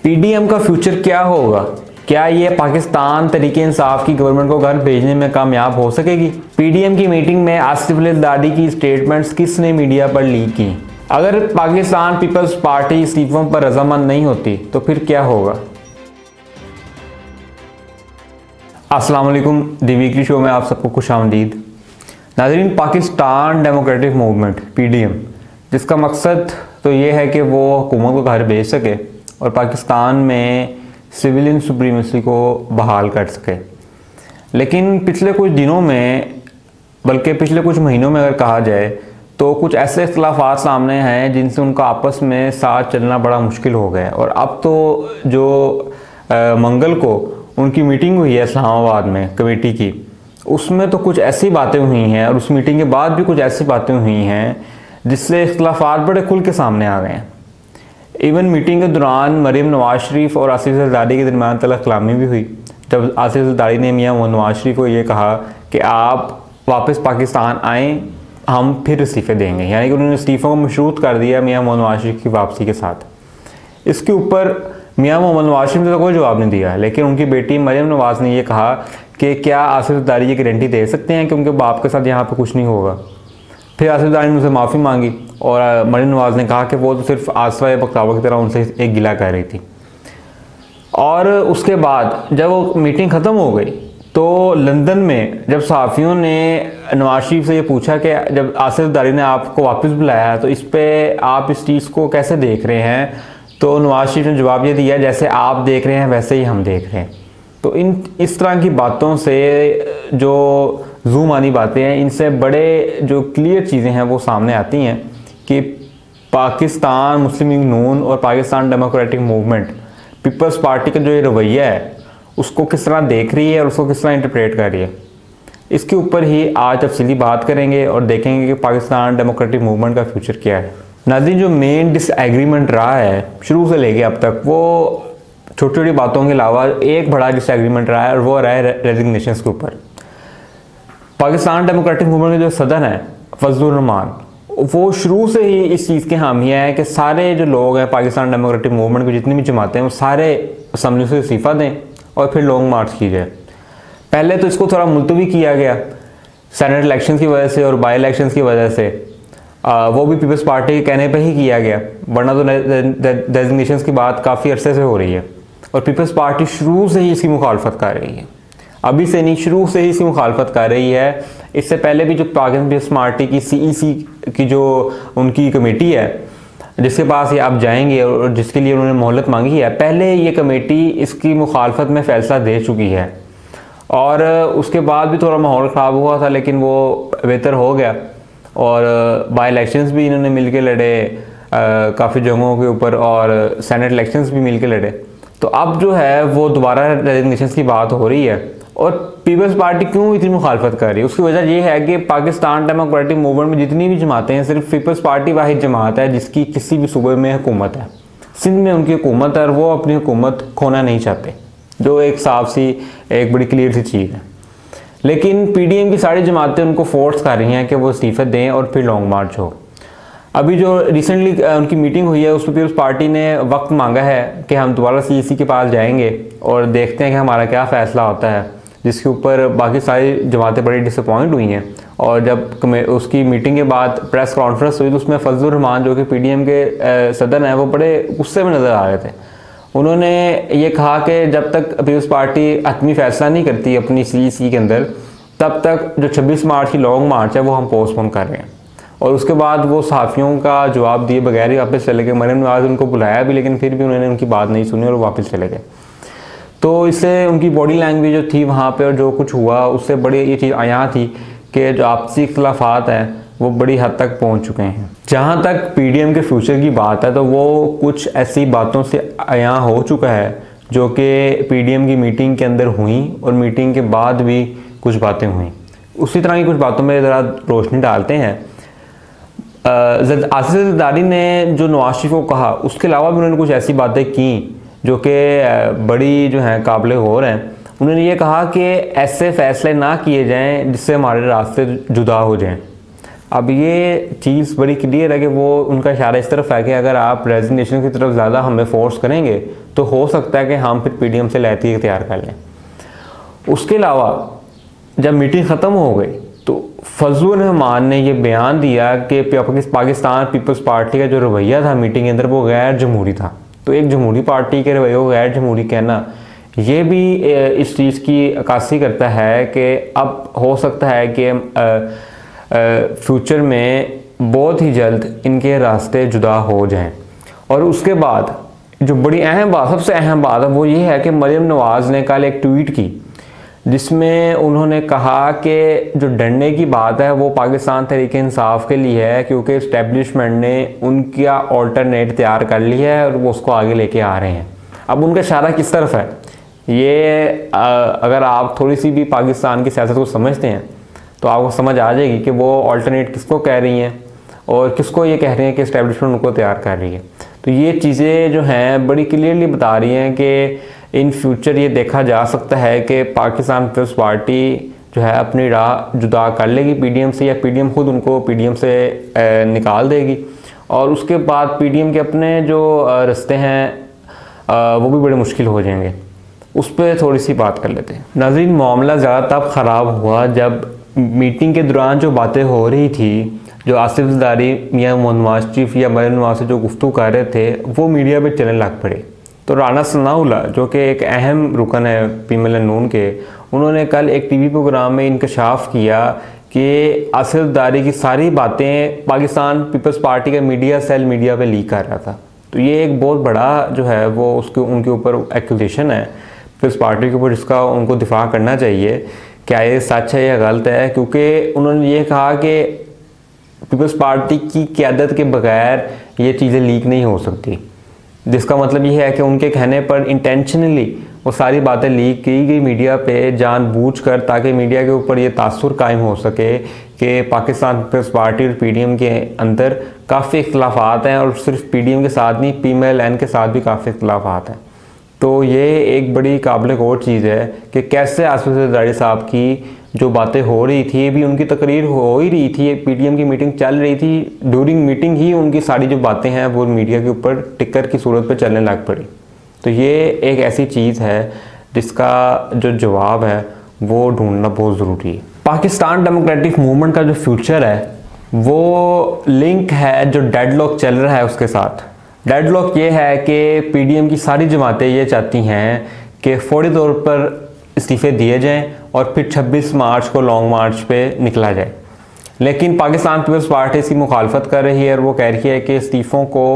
PDM का future क्या होगा? क्या ये पाकिस्तान तरीके इंसाफ की गवर्नमेंट को घर भेजने में कामयाब हो सकेगी? पीडीएम की मीटिंग में आसिफ अली जरदारी की स्टेटमेंट्स किसने मीडिया पर लीक की? अगर पाकिस्तान पीपल्स पार्टी इस्तीफों पर रजामंद नहीं होती तो फिर क्या होगा? अस्सलाम वालेकुम, दी वीकली शो में आप सबको खुशामदीद। नाज़रीन, पाकिस्तान डेमोक्रेटिक मूवमेंट पीडीएम, जिसका मकसद तो ये है कि वो हुकूमत को घर भेज सके और पाकिस्तान में सिविलियन सुप्रीमेसी को बहाल कर सके। लेकिन पिछले कुछ दिनों में, बल्कि पिछले कुछ महीनों में अगर कहा जाए तो कुछ ऐसे इख्तलाफात सामने हैं जिनसे उनका आपस में साथ चलना बड़ा मुश्किल हो गया। और अब तो जो मंगल को उनकी मीटिंग हुई है इस्लामाबाद में कमेटी की, उसमें तो कुछ ऐसी बातें हुई हैं और उस मीटिंग के बाद भी कुछ ऐसी बातें हुई हैं जिससे इख्तलाफात बड़े खुल के सामने आ गए हैं। इवन मीटिंग के दौरान मरीम नवाज शरीफ और आसिफ जरदारी के दरमियान तलब कलामी भी हुई, जब आसिफ जरदारी ने मियां नवाज शरीफ को ये कहा कि आप वापस पाकिस्तान आएँ, हम फिर इस्तीफ़े देंगे। यानी कि उन्होंने इस्तीफ़ों को मशरूत कर दिया मियां नवाज शरीफ की वापसी के साथ। इसके ऊपर मियां मोहम्मद नवाज शरीफ ने तो कोई जवाब नहीं दिया, लेकिन उनकी बेटी मरीम नवाज ने यह कहा कि क्या आसिफ जरदारी ये गारंटी दे सकते हैं कि उनके बाप के साथ यहाँ पे कुछ नहीं होगा। फिर आसिफ जरदारी ने उनसे माफ़ी मांगी और मरीम नवाज ने कहा कि वो तो सिर्फ आसवा बख्तावा की तरह उनसे एक गिला कर रही थी। और उसके बाद जब वो मीटिंग ख़त्म हो गई तो लंदन में जब सहाफ़ियों ने नवाज शरीफ से ये पूछा कि जब आसिफ जरदारी ने आपको वापस बुलाया तो इस पर आप इस चीज़ को कैसे देख रहे हैं, तो नवाज शरीफ ने जवाब ये दिया, जैसे आप देख रहे हैं वैसे ही हम देख रहे हैं। तो इस तरह की बातों से, जो जूम आनी बातें हैं, इनसे बड़े जो क्लियर चीज़ें हैं वो सामने आती हैं कि पाकिस्तान मुस्लिम लीग नून और पाकिस्तान डेमोक्रेटिक मूवमेंट पीपल्स पार्टी का जो ये रवैया है उसको किस तरह देख रही है और उसको किस तरह इंटरप्रेट कर रही है। इसके ऊपर ही आज तफसीली बात करेंगे और देखेंगे कि पाकिस्तान डेमोक्रेटिक मूवमेंट का फ्यूचर क्या है। नाज़रीन, जो मेन डिसएग्रीमेंट रहा है शुरू से लेके अब तक, वो छोटी छोटी बातों के अलावा एक बड़ा डिसएग्रीमेंट रहा है और वो रहा है रेजिग्नेशन के ऊपर। पाकिस्तान डेमोक्रेटिक मूवमेंट के जो सदर हैं फजलुर रहमान, वो शुरू से ही इस चीज़ के हामिया है कि सारे जो लोग हैं पाकिस्तान डेमोक्रेटिक मूवमेंट की जितनी भी जमातें हैं वो सारे असम्बली से इस्तीफ़ा दें और फिर लॉन्ग मार्च की जाए। पहले तो इसको थोड़ा मुलतवी किया गया सेनेट इलेक्शन की वजह से और बाई इलेक्शन की वजह से, वो भी पीपल्स पार्टी के कहने पे ही किया गया, वरना तो डेजिग्नेशन की बात काफ़ी अरसे से हो रही है और पीपल्स पार्टी शुरू से ही इसकी मुखालफत कर रही है। अभी से नहीं, शुरू से ही इसकी मुखालफत कर रही है। इससे पहले भी जो पाकिस्तान पीपल्स पार्टी की सीईसी की जो उनकी कमेटी है जिसके पास ये आप जाएंगे और जिसके लिए उन्होंने मोहलत मांगी है, पहले ये कमेटी इसकी मुखालफत में फ़ैसला दे चुकी है और उसके बाद भी थोड़ा माहौल ख़राब हुआ था, लेकिन वो बेहतर हो गया और बाई इलेक्शंस भी इन्होंने मिल के लड़े काफ़ी जगहों के ऊपर और सेनेट इलेक्शंस भी मिल के लड़े। तो अब जो है वो दोबारा रेजिग्नेशन की बात हो रही है। और पीपल्स पार्टी क्यों इतनी मुखालफत कर रही है, उसकी वजह यह है कि पाकिस्तान डेमोक्रेटिक मूवमेंट में जितनी भी जमातें हैं, सिर्फ पीपल्स पार्टी वाहिद जमात है जिसकी किसी भी सूबे में हुकूमत है। सिंध में उनकी हुकूमत है और वो अपनी हुकूमत खोना नहीं चाहते, जो एक साफ सी एक बड़ी क्लियर सी चीज़ है। लेकिन पीडीएम की सारी जमातें उनको फोर्स कर रही हैं कि वो इस्तीफे दें और फिर लॉन्ग मार्च हो। अभी जो रिसेंटली उनकी मीटिंग हुई है उसमें पीपल्स पार्टी ने वक्त मांगा है कि हम दोबारा सीईसी के पास जाएंगे और देखते हैं कि हमारा क्या फ़ैसला होता है, जिसके ऊपर बाकी सारी जमातें बड़ी डिसअपॉइंट हुई हैं। और जब उसकी मीटिंग के बाद प्रेस कॉन्फ्रेंस हुई तो उसमें फजलुर रहमान जो कि पीडीएम के सदर हैं वो बड़े गुस्से में नज़र आ रहे थे। उन्होंने ये कहा कि जब तक पीपल्स पार्टी हतमी फ़ैसला नहीं करती अपनी सीईसी के अंदर, तब तक जो 26 मार्च की लॉन्ग मार्च है वो हम पोस्टपोन कर रहे हैं। और उसके बाद वो सहाफ़ियों का जवाब दिए बगैर ही वापस चले गए। मरीम नवाज उनको बुलाया भी, लेकिन फिर भी उन्होंने उनकी बात नहीं सुनी और वापस चले गए। तो इससे उनकी बॉडी लैंग्वेज जो थी वहाँ पे और जो कुछ हुआ उससे बड़ी ये चीज़ आया थी कि जो आपसी इख्तलाफात हैं वो बड़ी हद तक पहुँच चुके हैं। जहाँ तक पीडीएम के फ्यूचर की बात है तो वो कुछ ऐसी बातों से आया हो चुका है जो कि पीडीएम की मीटिंग के अंदर हुई और मीटिंग के बाद भी कुछ बातें हुई। उसी तरह की कुछ बातों में ज़रा रोशनी डालते हैं। आसिफ जरदारी ने जो नवाज शरीफ को कहा, उसके अलावा भी उन्होंने कुछ ऐसी बातें की जो कि बड़ी जो हैं काबिल गौर हैं। उन्होंने ये कहा कि ऐसे फ़ैसले ना किए जाएं जिससे हमारे रास्ते जुदा हो जाएं। अब ये चीज़ बड़ी क्लियर है कि वो उनका इशारा इस तरफ है कि अगर आप रेजिग्नेशन की तरफ ज़्यादा हमें फोर्स करेंगे तो हो सकता है कि हम फिर पीडीएम से लहती तैयार कर लें। उसके अलावा जब मीटिंग ख़त्म हो गई तो फजलुर रहमान ने ये बयान दिया कि पाकिस्तान पीपल्स पार्टी का जो रवैया था मीटिंग के अंदर वो गैर जमहूरी था। तो एक जमहूरी पार्टी के रवैये को गैर जमहूरी कहना ये भी इस चीज़ की अक्कासी करता है कि अब हो सकता है कि फ्यूचर में बहुत ही जल्द इनके रास्ते जुदा हो जाएं। और उसके बाद जो बड़ी अहम बात, सबसे अहम बात है वो ये है कि मरियम नवाज़ ने कल एक ट्वीट की जिसमें उन्होंने कहा कि जो डरने की बात है वो पाकिस्तान तहरीक इंसाफ के लिए है, क्योंकि इस्टेब्लिशमेंट ने उनका ऑल्टरनेट तैयार कर लिया है और वो उसको आगे लेके आ रहे हैं। अब उनका इशारा किस तरफ है, ये अगर आप थोड़ी सी भी पाकिस्तान की सियासत को समझते हैं तो आपको समझ आ जाएगी कि वो ऑल्टरनेट किसको कह रही हैं और किसको ये कह रही हैं कि इस्टेब्लिशमेंट उनको तैयार कर रही है। तो ये चीज़ें जो हैं बड़ी क्लियरली बता रही हैं कि इन फ्यूचर ये देखा जा सकता है कि पाकिस्तान पीपल्स पार्टी जो है अपनी राह जुदा कर लेगी पीडीएम से, या पीडीएम खुद उनको पीडीएम से निकाल देगी और उसके बाद पीडीएम के अपने जो रास्ते हैं वो भी बड़े मुश्किल हो जाएंगे। उस पर थोड़ी सी बात कर लेते हैं। नाज़रीन, मामला ज़्यादा तब ख़राब हुआ जब मीटिंग के दौरान जो बातें हो रही थी, जो आसिफ ज़रदारी या मोहम्मद नवाज चीफ या मरियम नवाज से जो गुफ्तगू कर रहे थे वो मीडिया पे चलने लग पड़े। तो राना सनाउल्लाह जो कि एक अहम रुकन है पीएमएल नून के, उन्होंने कल एक टीवी प्रोग्राम में इंकशाफ किया कि आसिफ ज़रदारी की सारी बातें पाकिस्तान पीपल्स पार्टी का मीडिया सेल मीडिया पे लीक कर रहा था। तो ये एक बहुत बड़ा जो है वो उनके ऊपर एक्यूजेशन है पीपल्स पार्टी के ऊपर, जिसका उनको दिफा करना चाहिए। क्या ये सच है या गलत है, क्योंकि उन्होंने ये कहा कि पीपल्स पार्टी की क़यादत के बगैर ये चीज़ें लीक नहीं हो सकती, जिसका मतलब ये है कि उनके कहने पर इंटेंशनली वो सारी बातें लीक की गई मीडिया पे जानबूझकर, ताकि मीडिया के ऊपर ये तासुर कायम हो सके कि पाकिस्तान पीपल्स पार्टी और पीडीएम के अंदर काफ़ी इख्तलाफात हैं, और सिर्फ पीडीएम के साथ नहीं पीएमएल के साथ भी काफ़ी इख्तलाफात हैं। तो ये एक बड़ी काबिल गौर चीज़ है कि कैसे आसिफ ज़रदारी साहब की जो बातें हो रही थी, ये भी उनकी तकरीर हो ही रही थी, पीडीएम की मीटिंग चल रही थी, ड्यूरिंग मीटिंग ही उनकी सारी जो बातें हैं वो मीडिया के ऊपर टिकर की सूरत पर चलने लग पड़ी। तो ये एक ऐसी चीज़ है जिसका जो जवाब है वो ढूंढना बहुत ज़रूरी है। पाकिस्तान डेमोक्रेटिक मूवमेंट का जो फ्यूचर है वो लिंक है जो डेडलॉक चल रहा है उसके साथ। डेडलॉक ये है कि पीडीएम की सारी जमातें ये चाहती हैं कि फौरी तौर पर इस्तीफ़े दिए जाएं और फिर 26 मार्च को लॉन्ग मार्च पे निकला जाए, लेकिन पाकिस्तान पीपल्स पार्टी इसकी मुखालफत कर रही है और वो कह रही है कि इस्तीफ़ों को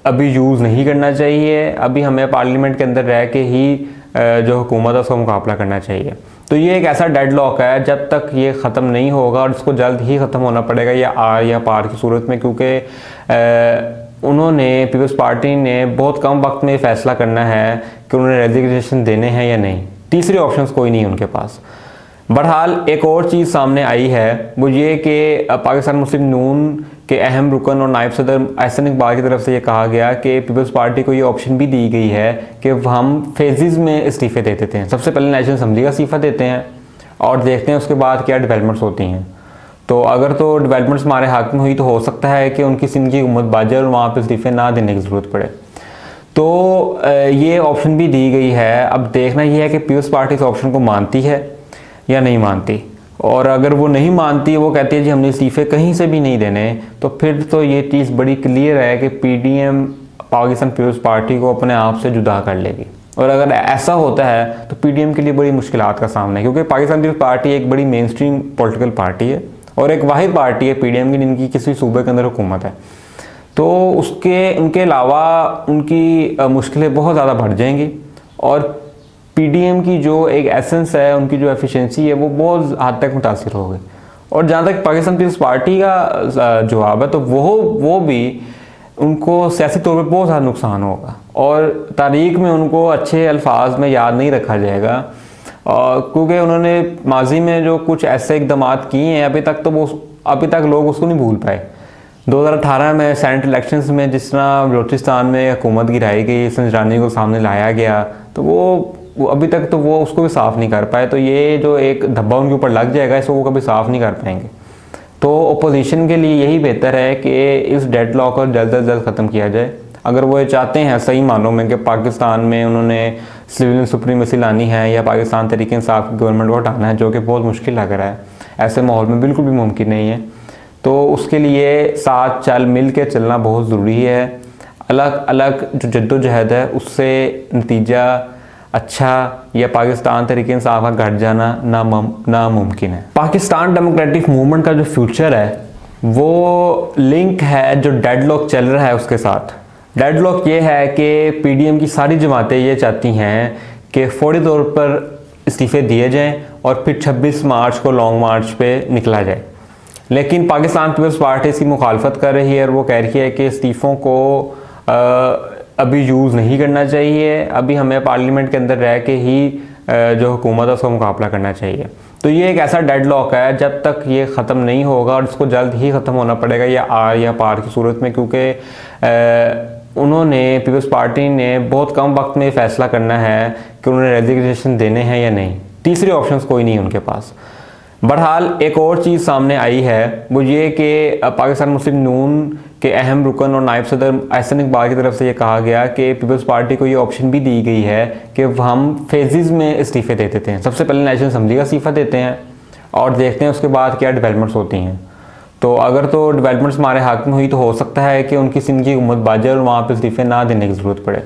अभी यूज़ नहीं करना चाहिए, अभी हमें पार्लियामेंट के अंदर रह के ही जो हुकूमत है उसका मुकाबला करना चाहिए। तो ये एक ऐसा डेडलॉक है जब तक ये ख़त्म नहीं होगा, और इसको जल्द ही ख़त्म होना पड़ेगा या आर या पार की सूरत में, क्योंकि उन्होंने पीपल्स पार्टी ने बहुत कम वक्त में फ़ैसला करना है कि उन्होंने रेजिग्नेशन देने हैं या नहीं। तीसरे ऑप्शंस कोई नहीं उनके पास। बहरहाल एक और चीज़ सामने आई है वो ये कि पाकिस्तान मुस्लिम नून के अहम रुकन और नायब सदर एहसन इकबाल की तरफ से ये कहा गया कि पीपल्स पार्टी को ये ऑप्शन भी दी गई है कि हम फेजेस में इस्तीफ़े दे देते हैं। सबसे पहले नेशनल असम्बली का इस्तीफ़ा देते हैं और देखते हैं उसके बाद क्या डेवलपमेंट्स होती हैं। तो अगर तो डेवलपमेंट्स हमारे हाथ में हुई तो हो सकता है कि उनकी सिंध की हुकूमत बाजे और वहाँ पर इस्तीफ़े ना देने की ज़रूरत पड़े। तो ये ऑप्शन भी दी गई है। अब देखना ये है कि पीपल्स पार्टी इस ऑप्शन को मानती है या नहीं मानती, और अगर वो नहीं मानती, वो कहती है जी हमने इस्तीफ़े कहीं से भी नहीं देने, तो फिर तो ये चीज़ बड़ी क्लियर है कि पीडीएम पाकिस्तान पीपल्स पार्टी को अपने आप से जुदा कर लेगी। और अगर ऐसा होता है तो पीडीएम के लिए बड़ी मुश्किलात का सामना है, क्योंकि पाकिस्तान पीपल्स पार्टी एक बड़ी मेन स्ट्रीम पॉलिटिकल पार्टी है और एक वाहिद पार्टी है पीडीएम की जिनकी किसी सूबे के अंदर हुकूमत है। तो उनके अलावा उनकी मुश्किलें बहुत ज़्यादा बढ़ जाएंगी, और पीडीएम की जो एक एसेंस है, उनकी जो एफिशिएंसी है वो बहुत हद तक मुतासिर होगी। और जहाँ तक पाकिस्तान पीपल्स पार्टी का जवाब है तो वो भी उनको सियासी तौर पर बहुत ज़्यादा नुकसान होगा, और तारीख में उनको अच्छे अल्फाज में याद नहीं रखा जाएगा, क्योंकि उन्होंने माजी में जो कुछ ऐसे इकदाम किए हैं अभी तक लोग उसको नहीं भूल पाए। 2018 में सेनेट इलेक्शंस में जिस तरह बलोचिस्तान में हुकूमत गिराई गई, संजरानी को सामने लाया गया, तो वो अभी तक तो वो उसको भी साफ़ नहीं कर पाए। तो ये जो एक धब्बा उनके ऊपर लग जाएगा, इसको वो कभी साफ़ नहीं कर पाएंगे। तो ओपोजिशन के लिए यही बेहतर है कि इस डेडलॉक को जल्द से जल्द ख़त्म किया जाए। अगर वो ये चाहते हैं सही मानों में कि पाकिस्तान में उन्होंने सिविलियन सुप्रीमेसी लानी है या पाकिस्तान तहरीक इंसाफ की गवर्नमेंट को हटाना है, जो कि बहुत मुश्किल लग रहा है, ऐसे माहौल में बिल्कुल भी मुमकिन नहीं है। तो उसके लिए साथ चल मिल के चलना बहुत ज़रूरी है। अलग अलग जो जद्दोजहद है उससे नतीजा अच्छा या पाकिस्तान तहरीक इंसाफ का घट जाना नामुमकिन है। पाकिस्तान डेमोक्रेटिक मूवमेंट का जो फ्यूचर है वो लिंक है जो डेडलॉक चल रहा है उसके साथ। डेडलॉक ये है कि पीडीएम की सारी जमातें ये चाहती हैं कि फौरी तौर पर इस्तीफ़े दिए जाएं और फिर 26 मार्च को लॉन्ग मार्च पे निकला जाए। लेकिन पाकिस्तान पीपल्स पार्टी इसकी मुखालफत कर रही है और वो कह रही है कि इस्तीफ़ों को अभी यूज़ नहीं करना चाहिए, अभी हमें पार्लियामेंट के अंदर रह के ही जो हुकूमत है उसका मुकाबला करना चाहिए। तो ये एक ऐसा डेडलॉक है जब तक ये ख़त्म नहीं होगा, और इसको जल्द ही ख़त्म होना पड़ेगा या आर या पार की सूरत में, क्योंकि उन्होंने पीपल्स पार्टी ने बहुत कम वक्त में फ़ैसला करना है कि उन्होंने रेजिग्नेशन देने हैं या नहीं। तीसरे ऑप्शंस कोई नहीं उनके पास। बहरहाल एक और चीज़ सामने आई है वो ये कि पाकिस्तान मुस्लिम नून के अहम रुकन और नायब सदर एहसन इकबाल की तरफ से ये कहा गया कि पीपल्स पार्टी को ये ऑप्शन भी दी गई है कि हम फेजेस में इस्तीफ़े दे देते हैं। सबसे पहले नेशनल असम्बली का इस्तीफ़ा देते हैं और देखते हैं उसके बाद क्या डेवलपमेंट्स होती हैं। तो अगर तो डेवलपमेंट्स हमारे हाथ में हुई तो हो सकता है कि उनकी सिंध की हुकूमत बाजे और वहाँ पर इस्तीफ़े ना देने की ज़रूरत पड़े।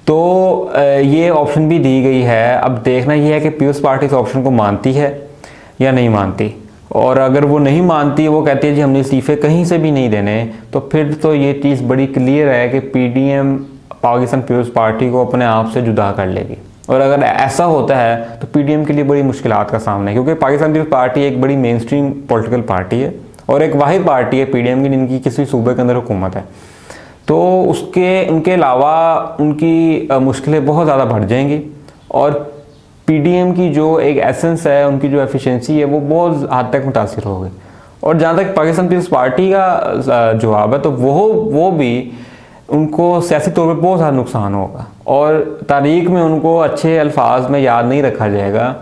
तो ये ऑप्शन भी दी गई है। अब देखना ये है कि पीपल्स पार्टी इस ऑप्शन को मानती है या नहीं मानती, और अगर वो नहीं मानती, वो कहती है जी हमने इस्तीफ़े कहीं से भी नहीं देने, तो फिर तो ये चीज़ बड़ी क्लियर है कि पीडीएम पाकिस्तान पीपल्स पार्टी को अपने आप से जुदा कर लेगी। और अगर ऐसा होता है तो पीडीएम के लिए बड़ी मुश्किलात का सामना है, क्योंकि पाकिस्तान पीपल्स पार्टी एक बड़ी मेन स्ट्रीम पॉलिटिकल पार्टी है और एक वाहिद पार्टी है पीडीएम की जिनकी किसी सूबे के अंदर हुकूमत है। तो उनके अलावा उनकी मुश्किलें बहुत ज़्यादा बढ़ जाएंगी और पीडीएम की जो एक एसेंस है, उनकी जो एफिशिएंसी है, वो बहुत हद तक मुतासिर होगी। और जहाँ तक पाकिस्तान पीपल्स पार्टी का जवाब है तो वो भी उनको सियासी तौर पर बहुत ज़्यादा नुकसान होगा और तारीख में उनको अच्छे अल्फाज में याद नहीं रखा जाएगा,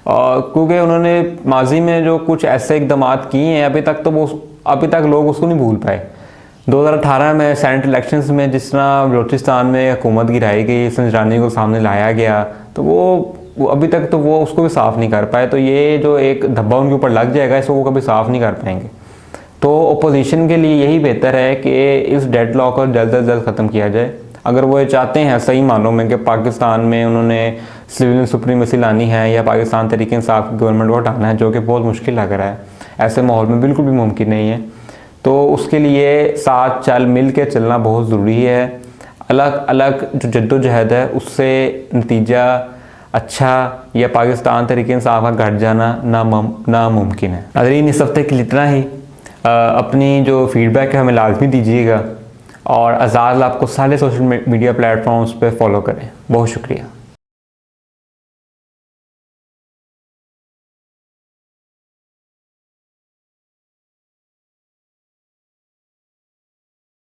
क्योंकि उन्होंने माजी में जो कुछ ऐसे इकदाम किए हैं अभी तक लोग उसको नहीं भूल पाए। 2018 में सेनेट इलेक्शंस में जिस तरह बलोचिस्तान में हुकूमत गिराई गई, संजरानी को सामने लाया गया, तो वो अभी तक तो वो उसको भी साफ़ नहीं कर पाए। तो ये जो एक धब्बा उनके ऊपर लग जाएगा, इसको वो कभी साफ़ नहीं कर पाएंगे। तो ओपोजिशन के लिए यही बेहतर है कि इस डेडलॉक को जल्द से जल्द ख़त्म किया जाए। अगर वो ये चाहते हैं सही मानों में कि पाकिस्तान में उन्होंने सिविलियन सुप्रीमेसी लानी है या पाकिस्तान तहरीक इंसाफ की गवर्नमेंट को हटाना है, जो कि बहुत मुश्किल लग रहा है, ऐसे माहौल में बिल्कुल भी मुमकिन नहीं है। तो उसके लिए साथ चल मिल के चलना बहुत ज़रूरी है। अलग अलग जो जद्दोजहद है उससे नतीजा अच्छा या पाकिस्तान तहरीक इंसाफ का घट जाना नामुमकिन है। नाज़रीन, इस हफ्ते के लिए इतना ही। अपनी जो फीडबैक है हमें लाजमी दीजिएगा और आज़ाद आपको सारे सोशल मीडिया प्लेटफॉर्म्स पे फॉलो करें। बहुत शुक्रिया।